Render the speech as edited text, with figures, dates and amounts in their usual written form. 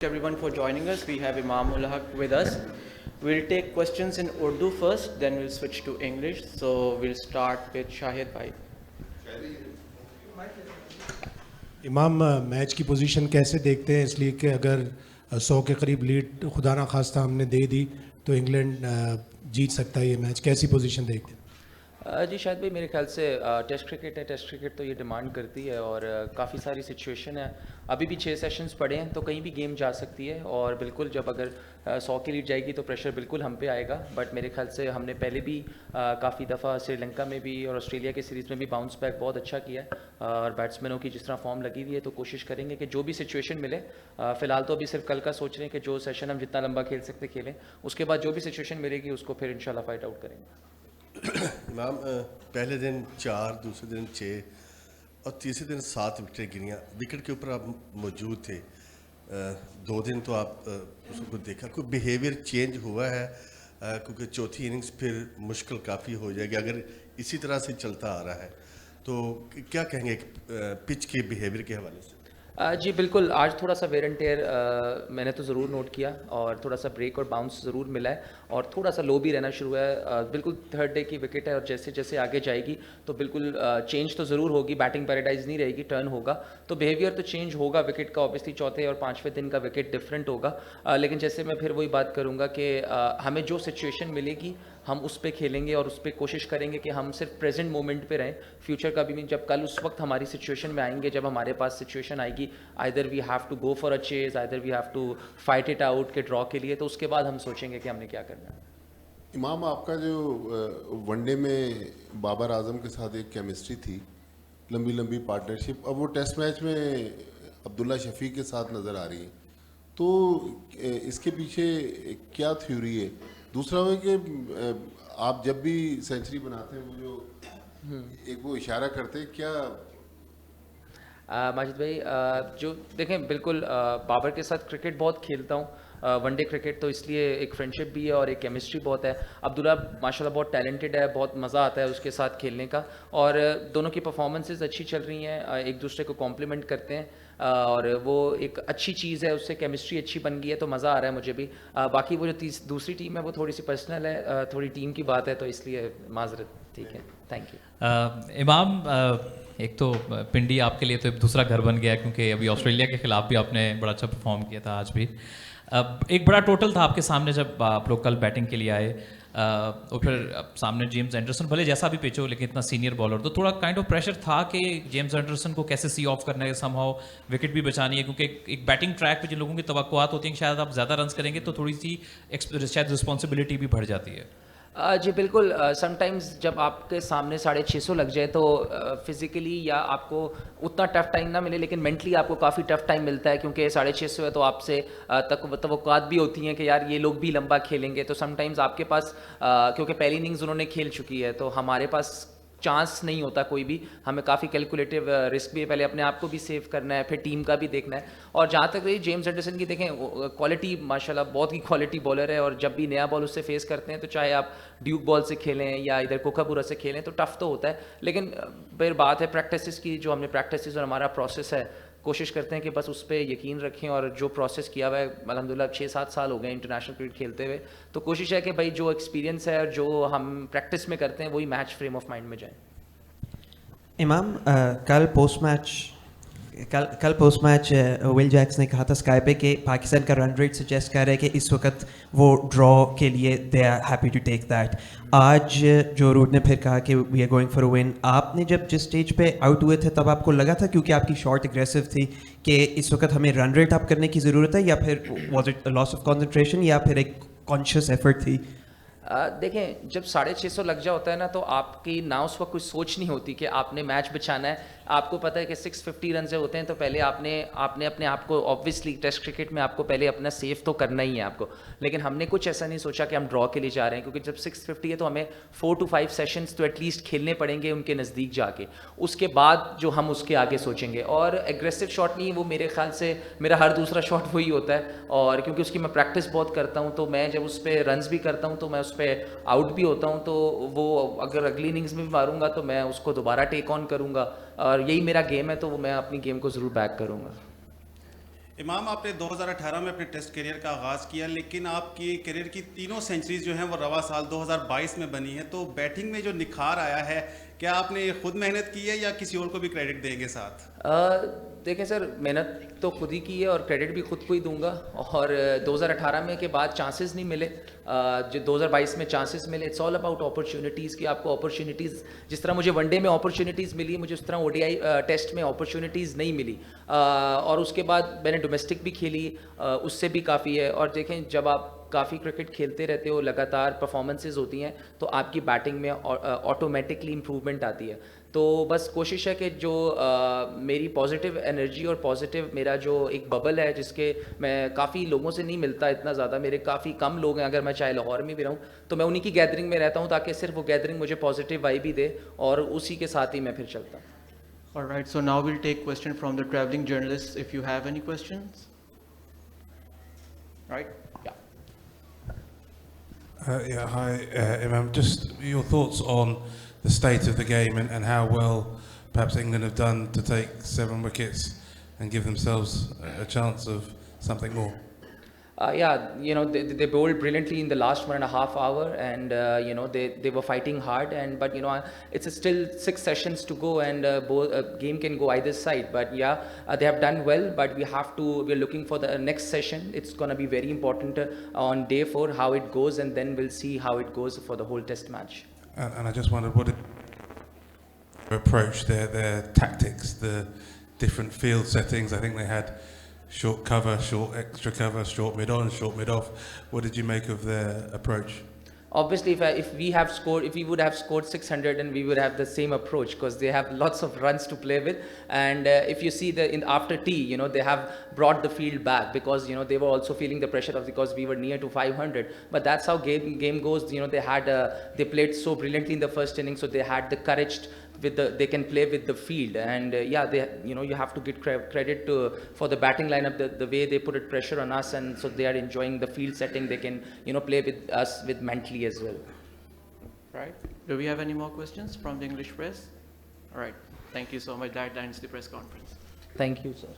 Everyone for joining us. We have Imam ul Haq with us. We'll take questions in Urdu first, then we'll switch to English. So we'll start with Shahid Bhai. इमाम match की position कैसे देखते हैं, इसलिए कि अगर 100 के करीब लीड खुदा ना खास्ता हमने दे दी तो इंग्लैंड जीत सकता है ये मैच, कैसी पोजीशन देखते हैं? जी शायद भाई मेरे ख्याल से टेस्ट क्रिकेट है। टेस्ट क्रिकेट तो ये डिमांड करती है और काफ़ी सारी सिचुएशन है। अभी भी 6 सेशंस पड़े हैं तो कहीं भी गेम जा सकती है और बिल्कुल जब अगर 100 की लीड जाएगी तो प्रेशर बिल्कुल हम पे आएगा। बट मेरे ख्याल से हमने पहले भी काफ़ी दफ़ा श्रीलंका में भी और ऑस्ट्रेलिया के सीरीज़ में भी बाउंस बैक बहुत अच्छा किया है और बैट्समैनों की जिस तरह फॉर्म लगी हुई है तो कोशिश करेंगे कि जो भी सिचुएशन मिले, फ़िलहाल तो अभी सिर्फ कल का सोच रहे हैं कि जो सेशन हम जितना लंबा खेल सकते खेलें, उसके बाद जो भी सिचुएशन मिलेगी उसको फिर इंशाल्लाह फाइट आउट करेंगे। इमाम, पहले दिन 4, दूसरे दिन 6 और तीसरे दिन 7 विकेटें गिरियाँ। विकेट के ऊपर आप मौजूद थे, 2 दिन तो आप उसको देखा, कोई बिहेवियर चेंज हुआ है? क्योंकि चौथी इनिंग्स फिर मुश्किल काफ़ी हो जाएगी अगर इसी तरह से चलता आ रहा है, तो क्या कहेंगे पिच के बिहेवियर के हवाले से? जी बिल्कुल, आज थोड़ा सा वेयर एंड टेयर मैंने तो ज़रूर नोट किया और थोड़ा सा ब्रेक और बाउंस ज़रूर मिला है और थोड़ा सा लो भी रहना शुरू हुआ है। बिल्कुल थर्ड डे की विकेट है और जैसे जैसे आगे जाएगी तो बिल्कुल चेंज तो ज़रूर होगी, बैटिंग पैराडाइज नहीं रहेगी, टर्न होगा तो बिहेवियर तो चेंज होगा विकेट का। ऑब्वियसली चौथे और पाँचवें दिन का विकेट डिफरेंट होगा, लेकिन जैसे मैं फिर वही बात करूँगा कि हमें जो सिचुएशन मिलेगी हम उस पर खेलेंगे और उस पर कोशिश करेंगे कि हम सिर्फ प्रेजेंट मोमेंट पे रहें। फ्यूचर का भी जब कल उस वक्त हमारी सिचुएशन में आएंगे, जब हमारे पास सिचुएशन आएगी either we have to go for a chase, either we have to fight it out के ड्रॉ के लिए, तो उसके बाद हम सोचेंगे कि हमने क्या करना है। इमाम, आपका जो वनडे में बाबर आजम के साथ एक केमिस्ट्री थी, लंबी लंबी पार्टनरशिप, अब वो टेस्ट मैच में अब्दुल्ला शफी के साथ नज़र आ रही है, तो इसके पीछे क्या थ्योरी है? दूसरा है कि आप जब भी सेंचुरी बनाते हैं वो जो एक वो इशारा करते हैं क्या? माजिद भाई, जो देखें बिल्कुल बाबर के साथ क्रिकेट बहुत खेलता हूँ, वनडे क्रिकेट, तो इसलिए एक फ्रेंडशिप भी है और एक केमिस्ट्री बहुत है। अब्दुल्ला माशाल्लाह बहुत टैलेंटेड है, बहुत मज़ा आता है उसके साथ खेलने का और दोनों की परफॉर्मेंसेस अच्छी चल रही हैं, एक दूसरे को कॉम्प्लीमेंट करते हैं और वो एक अच्छी चीज़ है, उससे केमिस्ट्री अच्छी बन गई है तो मज़ा आ रहा है मुझे भी। बाकी वो जो दूसरी टीम है वो थोड़ी सी पर्सनल है, थोड़ी टीम की बात है तो इसलिए माजरत। ठीक है, थैंक यू। इमाम, एक तो पिंडी आपके लिए तो दूसरा घर बन गया क्योंकि अभी ऑस्ट्रेलिया के खिलाफ भी आपने बड़ा अच्छा परफॉर्म किया था आज भी। अब एक बड़ा टोटल था आपके सामने जब आप लोग कल बैटिंग के लिए आए और फिर सामने जेम्स एंडरसन, भले जैसा भी पिच हो लेकिन इतना सीनियर बॉलर, तो थोड़ा काइंड ऑफ प्रेशर था कि जेम्स एंडरसन को कैसे सी ऑफ करना है, समहाउ विकेट भी बचानी है, क्योंकि एक बैटिंग ट्रैक पे जिन लोगों की तवक्कुआत होती हैं कि शायद आप ज़्यादा रन करेंगे तो थोड़ी सी शायद रिस्पॉन्सिबिलिटी भी बढ़ जाती है। जी बिल्कुल, समटाइम्स जब आपके सामने 650 लग जाए तो फिज़िकली या आपको उतना टफ टाइम ना मिले लेकिन मेंटली आपको काफ़ी टफ टाइम मिलता है, क्योंकि 650 है तो आपसे तवक्कुआत भी होती हैं कि यार ये लोग भी लंबा खेलेंगे, तो समटाइम्स आपके पास क्योंकि पहली इनिंग्स उन्होंने खेल चुकी है तो हमारे पास चांस नहीं होता कोई भी, हमें काफ़ी कैलकुलेटिव रिस्क भी है, पहले अपने आप को भी सेव करना है फिर टीम का भी देखना है। और जहाँ तक रही जेम्स एंडरसन की, देखें क्वालिटी माशाल्लाह बहुत ही क्वालिटी बॉलर है और जब भी नया बॉल उससे फेस करते हैं तो चाहे आप ड्यूक बॉल से खेलें या इधर कोकापुरा से खेलें तो टफ तो होता है, लेकिन फिर बात है प्रैक्टिस की, जो हमने प्रैक्टिस और हमारा प्रोसेस है, कोशिश करते हैं कि बस उस पर यकीन रखें और जो प्रोसेस किया हुआ है, अल्हम्दुलिल्लाह 6-7 साल हो गए इंटरनेशनल क्रिकेट खेलते हुए, तो कोशिश है कि भाई जो एक्सपीरियंस है और जो हम प्रैक्टिस में करते हैं वही मैच फ्रेम ऑफ माइंड में जाए। इमाम, कल पोस्ट मैच विल जैक्स ने कहा था स्काई पे कि पाकिस्तान का रन रेट सजेस्ट कर रहा है कि इस वक्त वो ड्रॉ के लिए they are happy to take that. आज जो रूट ने फिर कहा कि we are going for a win. आपने जब जिस स्टेज पे आउट हुए थे तब आपको लगा था, क्योंकि आपकी शॉट एग्रेसिव थी, कि इस वक्त हमें रन रेट अप करने की ज़रूरत है, या फिर was it loss of concentration या फिर एक कॉन्शियस एफर्ट थी? देखें जब 650 लग जा होता है ना तो आपकी ना उस वक्त कोई सोच नहीं होती कि आपने मैच बचाना है। आपको पता है कि 650 रन से होते हैं तो पहले आपने अपने आप को, ऑब्वियसली टेस्ट क्रिकेट में आपको पहले अपना सेफ तो करना ही है आपको, लेकिन हमने कुछ ऐसा नहीं सोचा कि हम ड्रॉ के लिए जा रहे हैं, क्योंकि जब 650 है तो हमें 4 to 5 सेशंस तो एटलीस्ट खेलने पड़ेंगे उनके नज़दीक जाके, उसके बाद जो हम उसके आगे सोचेंगे। और एग्रेसिव शॉट नहीं, वो मेरे ख्याल से मेरा हर दूसरा शॉट वही होता है, और क्योंकि उसकी मैं प्रैक्टिस बहुत करता हूँ तो मैं जब उस पर रन्स भी करता हूँ तो मैं उस पर आउट भी होता हूँ, तो वो अगर अगली इनिंग्स में भी मारूंगा तो मैं उसको दोबारा टेक ऑन करूँगा और यही मेरा गेम है, तो वो मैं अपनी गेम को ज़रूर बैक करूँगा। इमाम, आपने 2018 में अपने टेस्ट करियर का आगाज़ किया, लेकिन आपकी करियर की तीनों सेंचुरीज जो हैं वो रवा साल 2022 में बनी हैं। तो बैटिंग में जो निखार आया है, क्या आपने खुद मेहनत की है या किसी और को भी क्रेडिट देंगे साथ? देखें सर, मेहनत तो खुद ही की है और क्रेडिट भी खुद को ही दूंगा। और 2018 में के बाद चांसेस नहीं मिले, जो 2022 में चांसेस मिले। इट्स ऑल अबाउट अपॉर्चुनिटीज़ कि आपको अपॉर्चुनिटीज़, जिस तरह मुझे वनडे में अपॉर्चुनिटीज़ मिली, मुझे उस तरह ओडीआई टेस्ट में अपॉर्चुनिटीज़ नहीं मिली। और उसके बाद मैंने डोमेस्टिक भी खेली, उससे भी काफ़ी है। और देखें, जब आप काफ़ी क्रिकेट खेलते रहते हो, लगातार परफॉर्मेंसेज होती हैं, तो आपकी बैटिंग में ऑटोमेटिकली इम्प्रूवमेंट आती है। तो बस कोशिश है कि जो मेरी पॉजिटिव एनर्जी और पॉजिटिव मेरा जो एक बबल है, जिसके मैं काफ़ी लोगों से नहीं मिलता इतना ज़्यादा, मेरे काफ़ी कम लोग हैं, अगर मैं चाहे लाहौर में भी रहूँ तो मैं उन्हीं की गैदरिंग में रहता हूँ, ताकि सिर्फ वो गैदरिंग मुझे पॉजिटिव वाइब ही दे और उसी के साथ ही मैं फिर चलता हूँ। Alright, so now we'll take question from the traveling journalists if you have any questions. Right? Yeah. Yeah, hi, Imam. Just your thoughts on the state of the game and how well perhaps England have done to take 7 wickets and give themselves a chance of something more. Yeah, they bowled brilliantly in the last 1.5 hours, and they were fighting hard. But it's still 6 sessions to go, and game can go either side. But yeah, they have done well. But we're looking for the next session. It's gonna be very important on day 4 how it goes, and then we'll see how it goes for the whole Test match. And I just wondered what approach their tactics, the different field settings. I think they had short cover, short extra cover, short mid on, short mid off. What did you make of their approach? Obviously, if we would have scored 600, and we would have the same approach, because they have lots of runs to play with. And if you see after tea, they have brought the field back, because they were also feeling the pressure because we were near to 500. But that's how game goes. They played so brilliantly in the first inning, so they had the courage they can play with the field. And you have to give credit for the batting lineup, the way they put it pressure on us, and so they are enjoying the field setting. They can play with us with mentally as well. Right. Do we have any more questions from the English press? All right. Thank you so much. That ends the press conference. Thank you, sir.